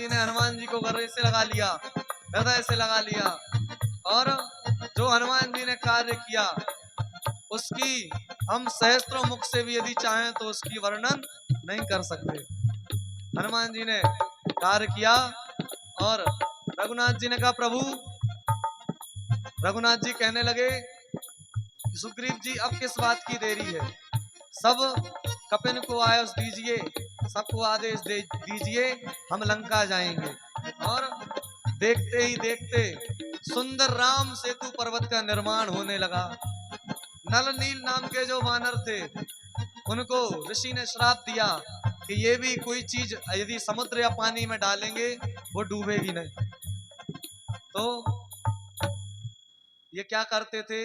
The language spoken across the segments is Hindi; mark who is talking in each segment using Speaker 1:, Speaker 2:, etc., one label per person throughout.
Speaker 1: जी ने हनुमान जी को गले से लगा लिया, हृदय से लगा लिया, और जो हनुमान जी ने कार्य किया उसकी हम सहस्त्रों मुख से भी यदि चाहें तो उसकी वर्णन नहीं कर सकते। हनुमान जी ने कार्य किया और रघुनाथ जी ने कहा प्रभु, रघुनाथ जी कहने लगे सुग्रीव जी अब किस बात की देरी है, सब कपिन को आदेश दीजिए, सबको आदेश दे दीजिए, हम लंका जाएंगे। और देखते ही देखते सुंदर राम सेतु पर्वत का निर्माण होने लगा। नल नील नाम के जो वानर थे उनको ऋषि ने श्राप दिया कि ये भी कोई चीज यदि समुद्र या पानी में डालेंगे वो डूबेगी नहीं। तो ये क्या करते थे,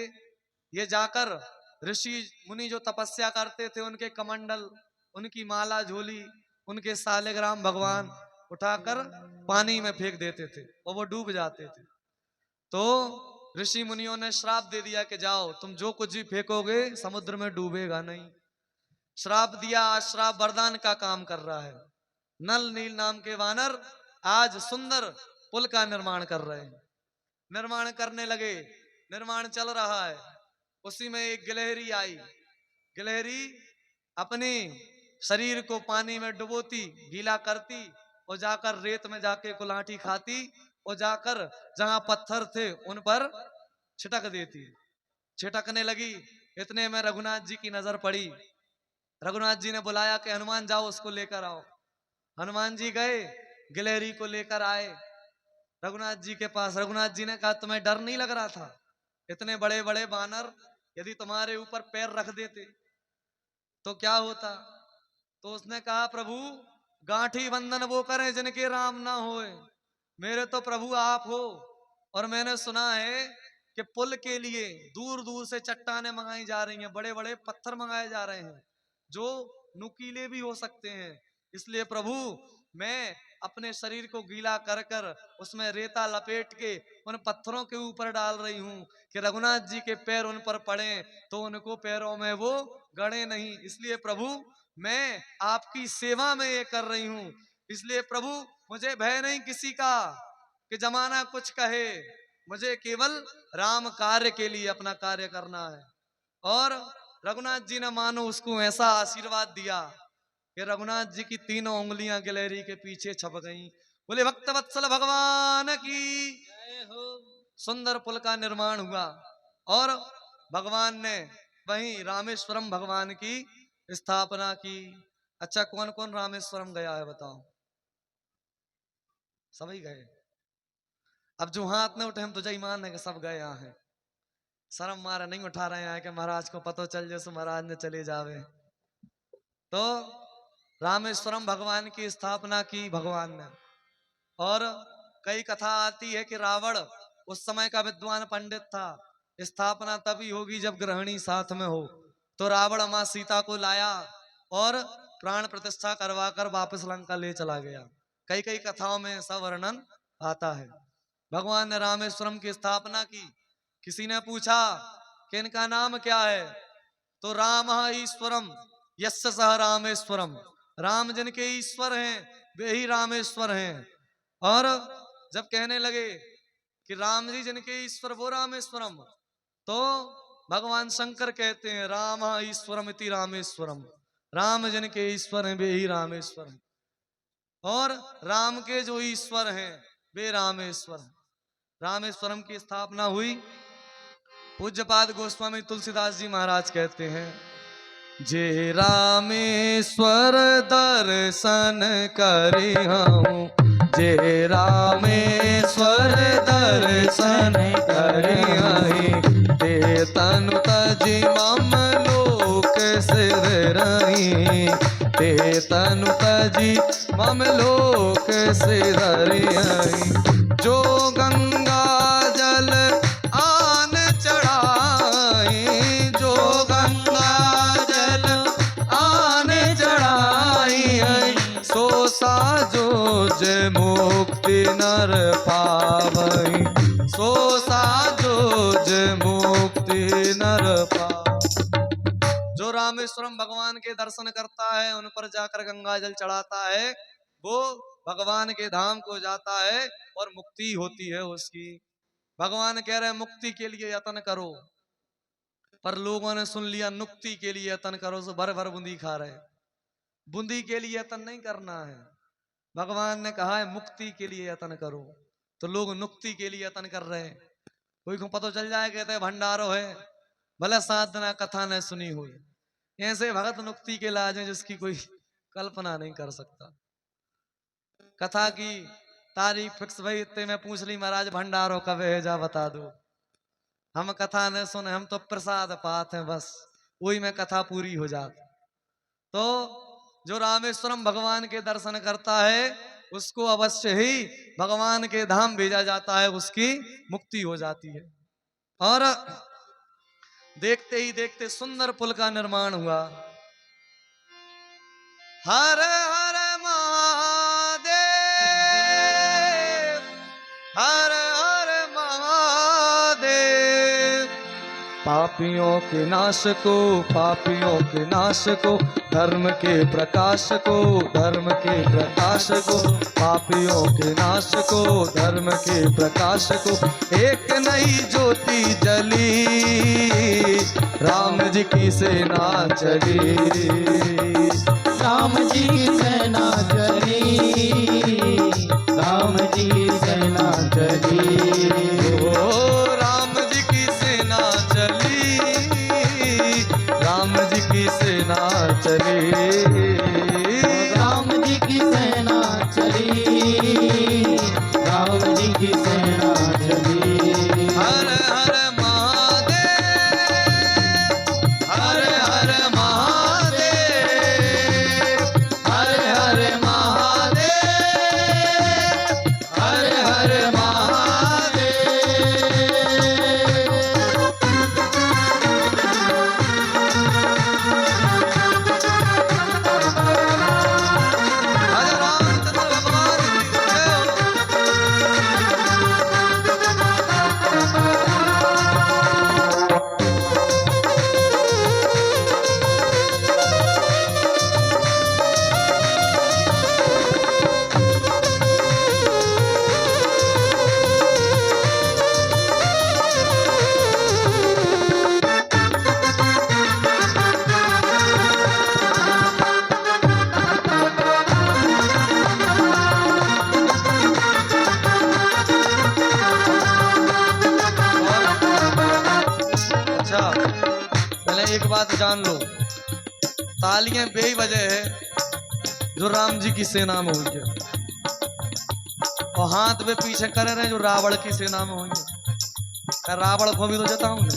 Speaker 1: ये जाकर ऋषि मुनि जो तपस्या करते थे उनके कमंडल, उनकी माला झोली, उनके सालेग्राम भगवान उठाकर पानी में फेंक देते थे और वो डूब जाते थे। तो ऋषि मुनियों ने श्राप दे दिया कि जाओ तुम जो कुछ भी फेंकोगे समुद्र में डूबेगा नहीं। श्राप दिया, आज श्राप वरदान का काम कर रहा है। नल नील नाम के वानर आज सुंदर पुल का निर्माण कर रहे हैं, निर्माण करने लगे, निर्माण चल रहा है। उसी में एक गिलहरी आई, गिलहरी अपने शरीर को पानी में डुबोती, गीला करती और जाकर रेत में जाके कुलाठी खाती और जाकर जहां पत्थर थे उन पर छिटक देती। छिटकने लगी, इतने में रघुनाथ जी की नजर पड़ी। रघुनाथ जी ने बुलाया कि हनुमान जाओ उसको लेकर आओ। हनुमान जी गए, गिलहरी को लेकर आए रघुनाथ जी के पास। रघुनाथ जी ने कहा तुम्हें डर नहीं लग रहा था, इतने बड़े बड़े बानर यदि तुम्हारे ऊपर पैर रख देते तो क्या होता। तो उसने कहा प्रभु गांठी बंधन वो करें जिनके राम ना होए, मेरे तो प्रभु आप हो। और मैंने सुना है कि पुल के लिए दूर दूर से चट्टानें मंगाई जा रही हैं, बड़े बड़े पत्थर मंगाए जा रहे हैं जो नुकीले भी हो सकते हैं। इसलिए प्रभु मैं अपने शरीर को गीला कर कर उसमें रेता लपेट के उन पत्थरों के ऊपर डाल रही हूं कि रघुनाथ जी के पैर उन पर पड़े तो उनको पैरों में वो गड़े नहीं। इसलिए प्रभु मैं आपकी सेवा में ये कर रही हूं। इसलिए प्रभु मुझे भय नहीं किसी का कि जमाना कुछ कहे, मुझे केवल राम कार्य के लिए अपना कार्य करना है। और रघुनाथ जी ने मानो उसको ऐसा आशीर्वाद दिया कि रघुनाथ जी की तीनों उंगलियां गिलहरी के पीछे छप गईं। बोले भक्त वत्सल भगवान की जय हो। सुंदर पुल का निर्माण हुआ और भगवान ने वहीं रामेश्वरम भगवान की स्थापना की। अच्छा कौन कौन रामेश्वरम गया है बताओ? सभी गए। अब जो हाथ में उठे हम तुझे ईमान है कि सब गए यहाँ है, शर्म मारा नहीं उठा रहे हैं कि महाराज को पता चल जैसे महाराज ने चले जावे। तो रामेश्वरम भगवान की स्थापना की भगवान ने। और कई कथा आती है कि रावण उस समय का विद्वान पंडित था, स्थापना तभी होगी जब गृहिणी साथ में हो। तो रावण मां सीता को लाया और प्राण प्रतिष्ठा करवा कर वापस लंका ले चला गया। कई कई कथाओं में ऐसा वर्णन आता है। भगवान ने रामेश्वरम की स्थापना की। किसी ने पूछा कि इनका नाम क्या है, तो राम ईश्वरम यस्य सह रामेश्वरम, राम जिनके ईश्वर हैं वे ही रामेश्वर हैं। और जब कहने लगे कि राम जी जिनके ईश्वर वो रामेश्वरम, तो भगवान शंकर कहते हैं राम ईश्वरम इति रामेश्वरम, राम जिनके ईश्वर हैं वे ही रामेश्वर हैं। और राम के जो ईश्वर हैं वे रामेश्वर हैं। रामेश्वरम की स्थापना हुई। पूज्यपाद गोस्वामी तुलसीदास जी महाराज कहते हैं जे रामेश्वर दर्शन करी हूँ, जे रामेश्वर दर्शन करी हई, ते तनु तजी मम लोक सिर रही, ते तनु तजी मम लोक सिर रही। जो गंगा जल आन चढ़ाई, जो गंगा जल आन चढ़ाई, सो साजो जे मुक्ति नर पावई, सो साजो जे मुक्ति नर पावई। जो रामेश्वरम भगवान के दर्शन करता है, उन पर जाकर गंगा जल चढ़ाता है, वो भगवान के धाम को जाता है और मुक्ति होती है उसकी। भगवान कह रहे हैं मुक्ति के लिए यत्न करो, पर लोगों ने सुन लिया नुक्ति के लिए यत्न करो, सो भर भर बूंदी खा रहे। बूंदी के लिए यत्न नहीं करना है, भगवान ने कहा है मुक्ति के लिए यत्न करो, तो लोग नुक्ति के लिए यत्न कर रहे हैं। कोई को पता चल जाए कहते भंडारो है, भले साधना कथा ने सुनी हुई। ऐसे भगत नुक्ति के लाज हैं जिसकी कोई कल्पना नहीं कर सकता। कथा की तारीख फिक्स भई, इतने में पूछ ली महाराज भंडारो कब है जा बता दो। हम कथा न सुने, हम तो प्रसाद पात हैं बस, वही में कथा पूरी हो जाती। तो जो रामेश्वरम भगवान के दर्शन करता है उसको अवश्य ही भगवान के धाम भेजा जाता है, उसकी मुक्ति हो जाती है। और देखते ही देखते सुंदर पुल का निर्माण हुआ। हर हर महादेव, हर हर महादेव। पापियों के नाश को, पापियों के नाश को, धर्म के प्रकाश को, धर्म के प्रकाश को, पापियों के नाश को, धर्म के प्रकाश को, एक नई ज्योति जली, राम जी की सेना चली,
Speaker 2: राम जी की सेना चली, राम जी की सेना चली,
Speaker 1: ओ राम जी की सेना चली, राम जी की सेना चली,
Speaker 2: राम जी की सेना चली, राम जी की सेना चली।
Speaker 1: हर हर महादेव, हर हर महादेव, हर हर महादेव, हर हर महादेव। राजा रामचंद्र भगवान की जय हो। अच्छा, पहले एक बात जान लो, तालियां बेही वजह है जो राम जी की सेना में हुई है, और हाथ में पीछे करे रहे जो रावण की सेना में हुई है। रावण को भी तो जताऊंगा,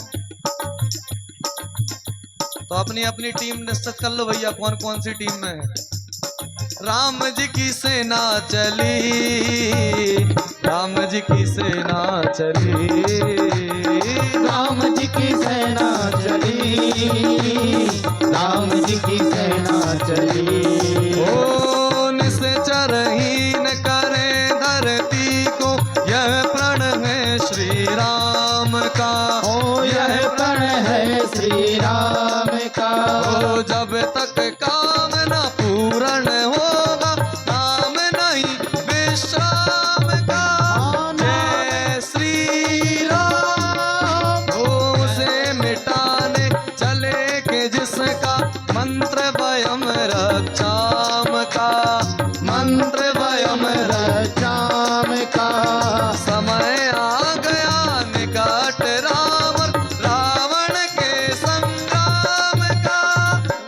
Speaker 1: तो अपनी अपनी टीम निश्चित कर लो भैया कौन कौन सी टीम में है। राम जी की सेना चली, राम जी की सेना चली,
Speaker 2: राम जी की सेना चली, राम जी की सेना चली,
Speaker 1: ओ निश्चरहीन करे धरती को, यह प्रण है श्री राम का,
Speaker 2: ओ यह प्रण है श्री राम का,
Speaker 1: ओ जब तक काम न पूर्ण होगा, नाम नहीं विश्राम का। जय श्री राम, ओ उसे मिटाने चले के जिसका मंत्र वयम रक्षाम का, मंत्र वयम
Speaker 2: रचाम का,
Speaker 1: समय आ गया निकट राम रावण के संग्राम का।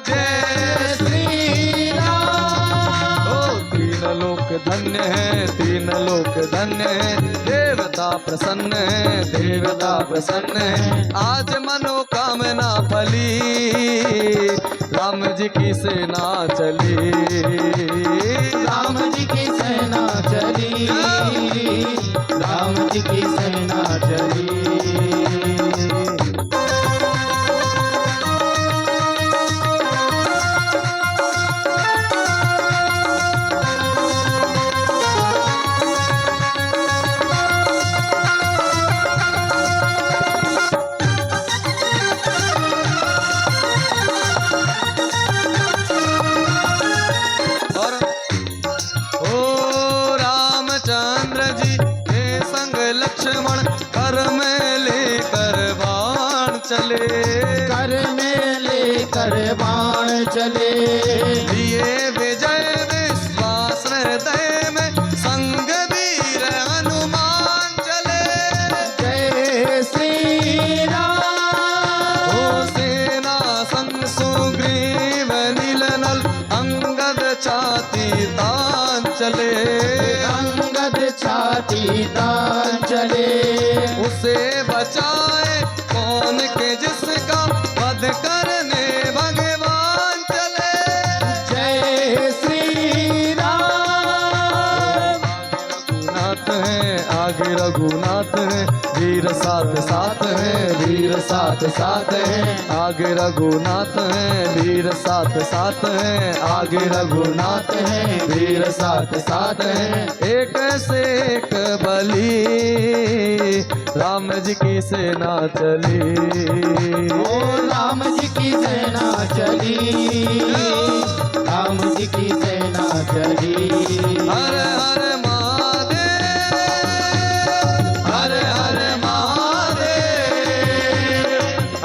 Speaker 1: जय
Speaker 2: श्री राम,
Speaker 1: ओ तीन लोक धन्य है, तीन लोक धन्य है, देवता प्रसन्न है, देवता प्रसन्न है, आज मनोकामना फली, राम जी की सेना चली,
Speaker 2: राम जी की सेना चली, राम जी की सेना चली।
Speaker 1: और ओ रामचंद्र जी के संग लक्ष्मण कर में लेकर बाण चले,
Speaker 2: कर में लेकर बाण चले।
Speaker 1: लिए विजय विश्वास हृदय में संग वीर हनुमान चले।
Speaker 2: जय श्री राम।
Speaker 1: हो सेना संग सुग्रीव नीलनल अंगद छाती तान चले,
Speaker 2: अंगद छाती तान चले।
Speaker 1: उसे बचाए कौन के जिसका वध करने भगवान चले।
Speaker 2: जय श्री राम।
Speaker 1: रघुनाथ हैं आगे रघुनाथ हैं, वीर साथ साथ हैं, वीर साथ साथ हैं। आगे रघुनाथ हैं वीर साथ साथ हैं, आगे रघुनाथ हैं वीर साथ साथ हैं। एक से एक बली राम जी की सेना चली,
Speaker 2: ओ राम जी की सेना चली, राम जी की सेना चली।
Speaker 1: हर हर महादेव, हर हर महादेव,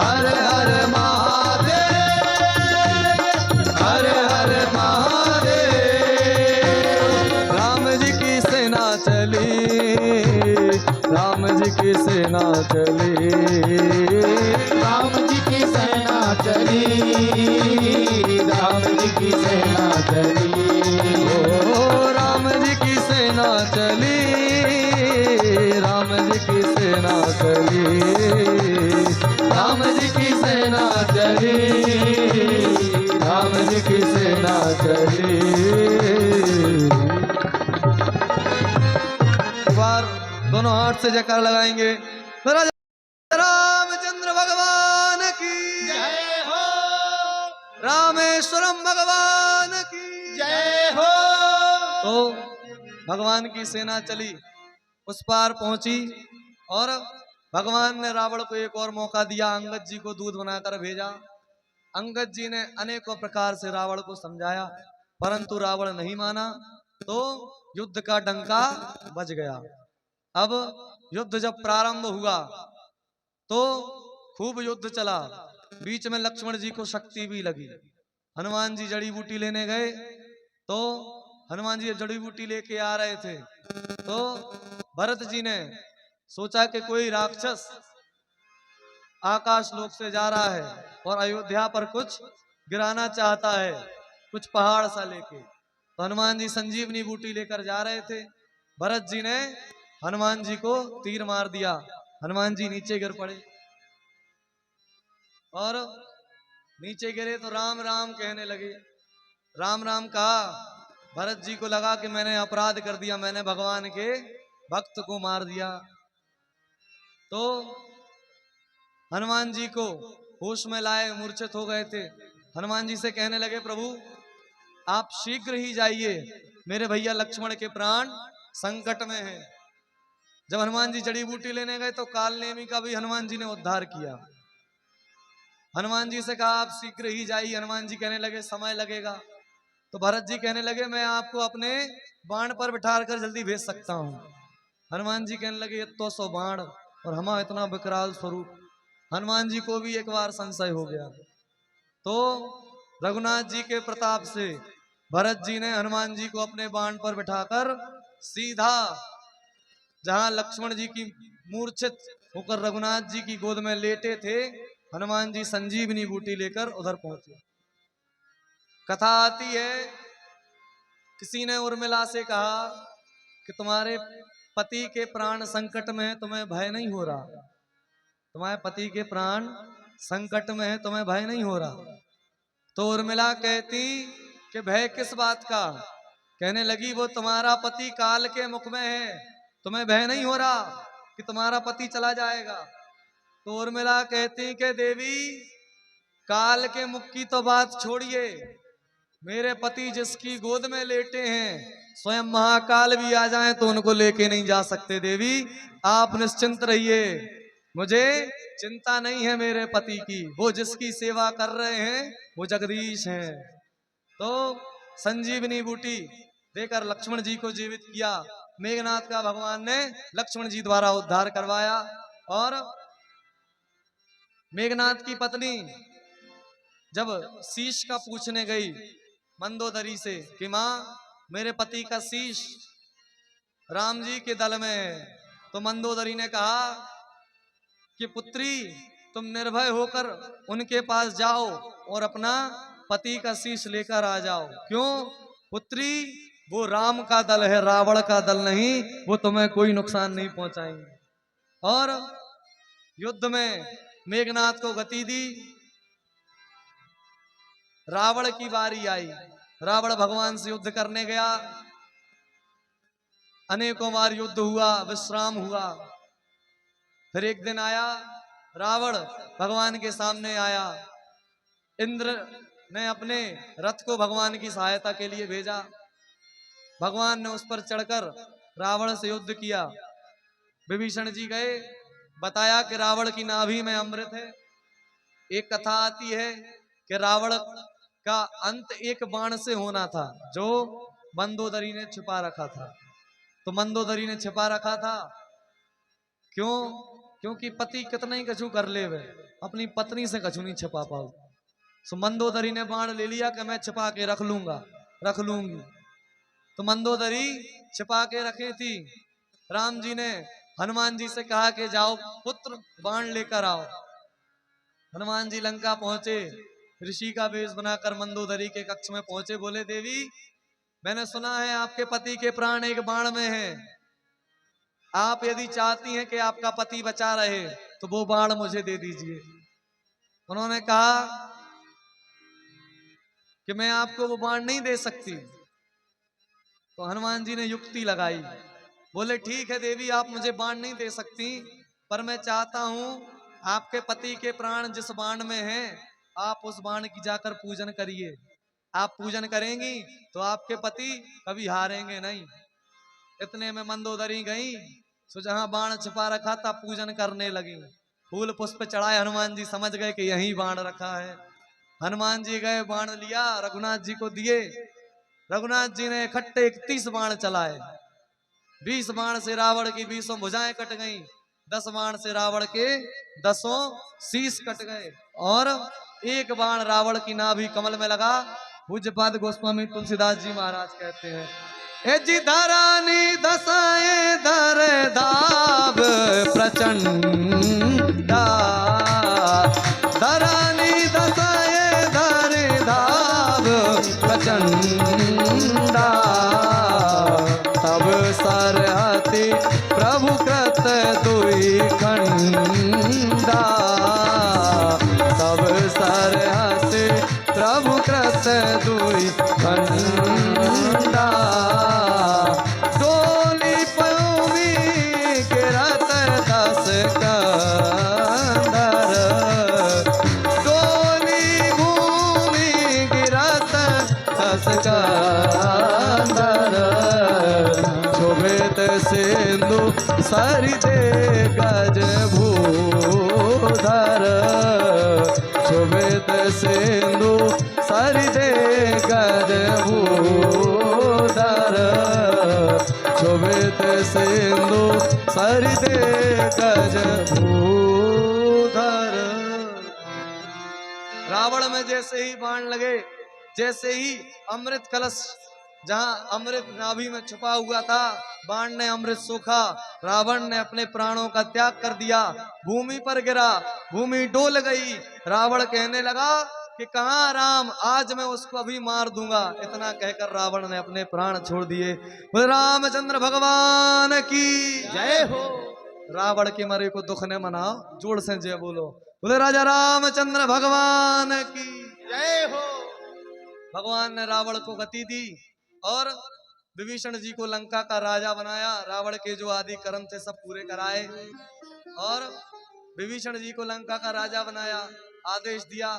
Speaker 1: हर हर महादेव, हर हर महादेव। राम जी की सेना चली, राम जी की सेना चली,
Speaker 2: राम जी की सेना चली, राम जी की सेना चली।
Speaker 1: ओ राम जी की सेना चली, राम जी की सेना चली, राम जी की सेना चली, राम जी की सेना चली। एक बार दोनों हाथ से जयकार लगाएंगे। रामचंद्र भगवान की
Speaker 2: जय हो,
Speaker 1: रामेश्वरम भगवान की
Speaker 2: जय हो।
Speaker 1: तो भगवान की सेना चली, उस पार पहुंची और भगवान ने रावण को एक और मौका दिया, अंगद जी को दूध बनाकर भेजा। अंगद जी ने अनेकों प्रकार से रावण को समझाया, परंतु रावण नहीं माना, तो युद्ध का डंका बज गया। अब युद्ध जब प्रारंभ हुआ तो खूब युद्ध चला, बीच में लक्ष्मण जी को शक्ति भी लगी। हनुमान जी जड़ी बूटी लेने गए, तो हनुमान जी जड़ी बूटी लेके आ रहे थे, तो भरत जी ने सोचा कि कोई राक्षस आकाश लोक से जा रहा है और अयोध्या पर कुछ गिराना चाहता है, कुछ पहाड़ सा लेके। तो हनुमान जी संजीवनी बूटी लेकर जा रहे थे, भरत जी ने हनुमान जी को तीर मार दिया, हनुमान जी नीचे गिर पड़े और नीचे गिरे तो राम राम कहने लगे। राम राम कहा, भरत जी को लगा कि मैंने अपराध कर दिया, मैंने भगवान के भक्त को मार दिया। तो हनुमान जी को होश में लाए, मूर्छित हो गए थे। हनुमान जी से कहने लगे, प्रभु आप शीघ्र ही जाइए, मेरे भैया लक्ष्मण के प्राण संकट में हैं। जब हनुमान जी जड़ी बूटी लेने गए तो कालनेमी का भी हनुमान जी ने उद्धार किया। हनुमान जी से कहा आप शीघ्र ही जाइए, हनुमान जी कहने लगे समय लगेगा। तो भरत जी कहने लगे मैं आपको अपने बाण पर बिठा कर जल्दी भेज सकता हूँ। हनुमान जी कहने लगे ये तो 100 बाण और हमारा इतना विकराल स्वरूप। हनुमान जी को भी एक बार संशय हो गया, तो रघुनाथ जी के प्रताप से भरत जी ने हनुमान जी को अपने बाण पर बिठाकर सीधा जहां लक्ष्मण जी की मूर्छित होकर रघुनाथ जी की गोद में लेटे थे, हनुमान जी संजीवनी बूटी लेकर उधर पहुंचे। कथा आती है, किसी ने उर्मिला से कहा कि तुम्हारे पति के प्राण संकट में है, तुम्हें भय नहीं हो रहा? तुम्हारे पति के प्राण संकट में है, तुम्हें भय नहीं हो रहा? तो उर्मिला कहती कि भय किस बात का? कहने लगी वो तुम्हारा पति काल के मुख में है, तुम्हें भय नहीं हो रहा कि तुम्हारा पति चला जाएगा? तो उर्मिला कहती कि देवी काल के मुख की तो बात छोड़िए, मेरे पति जिसकी गोद में लेटे हैं स्वयं महाकाल भी आ जाएं तो उनको लेके नहीं जा सकते। देवी आप निश्चिंत रहिए, मुझे चिंता नहीं है मेरे पति की, वो जिसकी सेवा कर रहे हैं वो जगदीश हैं। तो संजीवनी बूटी देकर लक्ष्मण जी को जीवित किया। मेघनाथ का भगवान ने लक्ष्मण जी द्वारा उद्धार करवाया। और मेघनाथ की पत्नी जब शीश का पूछने गई मंदोदरी से कि मां मेरे पति का शीश राम जी के दल में है, तो मंदोदरी ने कहा कि पुत्री तुम निर्भय होकर उनके पास जाओ और अपना पति का शीश लेकर आ जाओ। क्यों पुत्री, वो राम का दल है, रावण का दल नहीं, वो तुम्हें कोई नुकसान नहीं पहुंचाएंगे। और युद्ध में मेघनाथ को गति दी। रावण की बारी आई। रावण भगवान से युद्ध करने गया। अनेकों बार युद्ध हुआ, विश्राम हुआ। फिर एक दिन आया, रावण भगवान के सामने आया। इंद्र ने अपने रथ को भगवान की सहायता के लिए भेजा। भगवान ने उस पर चढ़कर रावण से युद्ध किया। विभीषण जी गए, बताया कि रावण की नाभि में अमृत है। एक कथा आती है कि रावण का अंत एक बाण से होना था जो मंदोदरी ने छुपा रखा था। तो मंदोदरी ने छिपा रखा था क्यों? क्योंकि पति कितना ही कछु कर ले वे, अपनी पत्नी से कछु नहीं छिपा पाओ। सो मंदोदरी ने बाण ले लिया कि मैं छिपा के रख लूंगा, रख लूंगी। तो मंदोदरी छिपा के रखी थी। राम जी ने हनुमान जी से कहा कि जाओ पुत्र बाण लेकर आओ। हनुमान जी लंका पहुंचे, ऋषि का वेश बनाकर मंदोदरी के कक्ष में पहुंचे। बोले देवी मैंने सुना है आपके पति के प्राण एक बाण में है, आप यदि चाहती हैं कि आपका पति बचा रहे तो वो बाण मुझे दे दीजिए। उन्होंने कहा कि मैं आपको वो बाण नहीं दे सकती। तो हनुमान जी ने युक्ति लगाई। बोले ठीक है देवी, आप मुझे बाण नहीं दे सकती, पर मैं चाहता हूं आपके पति के प्राण जिस बाण में हैं, आप उस बाण की जाकर पूजन करिए। आप पूजन करेंगी तो आपके पति कभी हारेंगे नहीं। इतने में मंदोदरी गई, सो जहां बाण छिपा रखा था पूजन करने लगी। फूल पुष्प चढ़ाए, हनुमान जी समझ गए कि यही बाण रखा है। हनुमान जी गए, बाण लिया, रघुनाथ जी को दिए। रघुनाथ जी ने इकट्ठे 31 बाण चलाए। 20 बाण से रावण की 20 भुजाएं कट गईं, 10 बाण से रावण के 10 शीश कट गए, और एक बाण रावण की नाभि कमल में लगा। पूज्यपाद गोस्वामी तुलसीदास जी महाराज कहते हैं, ए जी धरानी दसाए धर दाब प्रचंडा, धरानी दसाए धर दाब प्रचंडा, तब सरहति प्रभु कृत दुई खंडा, तब सरहति प्रभु कृत दुई खंडा, डोली पयोमी गिरत दस कंदर, डोली भूमि गिरत दस कंदर, शोभित सिंधु सरिते गज भूधर, शोभित सिंधु सरिते गज भूधर, शोभित सिंधु सरिते गज भूधर। रावण में जैसे ही बाण लगे, जैसे ही अमृत कलश जहां अमृत नाभि में छुपा हुआ था, बाण ने अमृत सोखा, रावण ने अपने प्राणों का त्याग कर दिया, भूमि पर गिरा, भूमि डोल गई। रावण कहने लगा कि कहां राम, आज मैं उसको अभी मार दूंगा। इतना कहकर रावण ने अपने प्राण छोड़ दिए। बोले रामचंद्र भगवान की
Speaker 2: जय हो।
Speaker 1: रावण के मरे को दुख ने मनाओ, जोर से जय बोलो। बोले राजा रामचंद्र भगवान की
Speaker 2: जय हो।
Speaker 1: भगवान ने रावण को गति दी और विभीषण जी को लंका का राजा बनाया। रावण के जो आदि कर्म थे सब पूरे कराए और विभीषण जी को लंका का राजा बनाया। आदेश दिया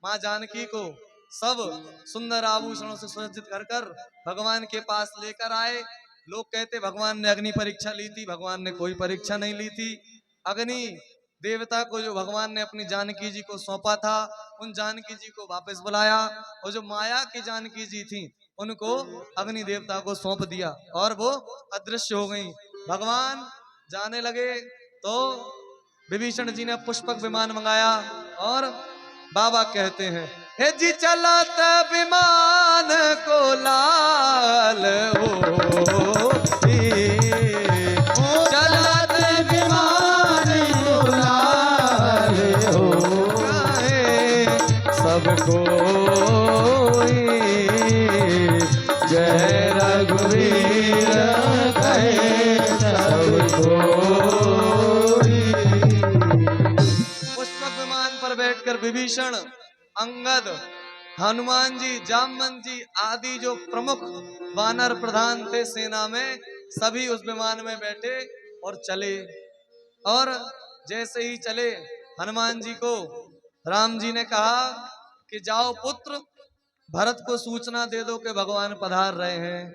Speaker 1: मां जानकी को सब सुंदर आभूषणों से सुसज्जित कर कर भगवान के पास लेकर आए। लोग कहते भगवान ने अग्नि परीक्षा ली थी, भगवान ने कोई परीक्षा नहीं ली थी। अग्नि देवता को जो भगवान ने अपनी जानकी जी को सौंपा था, उन जानकी जी को वापस बुलाया और जो माया की जानकी जी थी उनको अग्नि देवता को सौंप दिया और वो अदृश्य हो गई। भगवान जाने लगे तो विभीषण जी ने पुष्पक विमान मंगाया और बाबा कहते हैं, हे जी चलत विमान को लाल हो, चलत विमान को लाल हो, सबको जय रघुवीर कहे सबको। पुष्पक विमान पर बैठकर विभीषण, अंगद, हनुमान जी, जामवंत जी आदि जो प्रमुख वानर प्रधान थे सेना में, सभी उस विमान में बैठे और चले। और जैसे ही चले हनुमान जी को राम जी ने कहा कि जाओ पुत्र, भरत को सूचना दे दो कि भगवान पधार रहे हैं,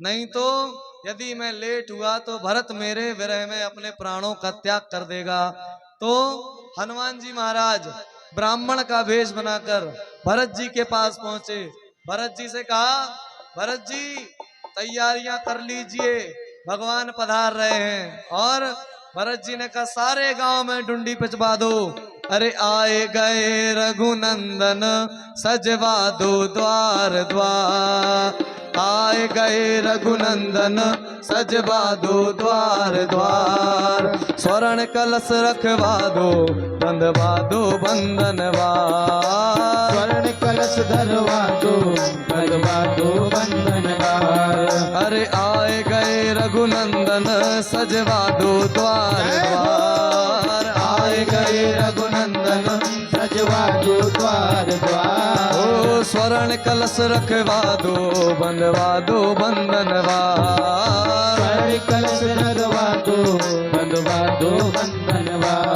Speaker 1: नहीं तो यदि मैं लेट हुआ तो भरत मेरे विरह में अपने प्राणों का त्याग कर देगा। तो हनुमान जी महाराज ब्राह्मण का वेश बनाकर भरत जी के पास पहुंचे। भरत जी से कहा, भरत जी तैयारियां कर लीजिए, भगवान पधार रहे हैं। और भरत जी ने कहा, सारे गांव में डुंडी पिचवा दो, अरे आए गए रघुनंदन सजवा दो द्वार द्वार, आए गए रघुनंदन सजवा दो द्वार द्वार, स्वर्ण कलश रखवा दो बंधवा दो बंधनवार,
Speaker 2: स्वर्ण कलश धरवा दो बंधवा दो बंधनवार,
Speaker 1: अरे आए गए रघुनंदन सजवा दो द्वार द्वार, आए गए रघुनंदन
Speaker 2: सजवा दो द्वार द्वार,
Speaker 1: ओ स्वर्ण कलश रखवा दो बंधवा दो बंधनवार,
Speaker 2: स्वर्ण कलश धरवा दो बंधवा दो बंधनवार,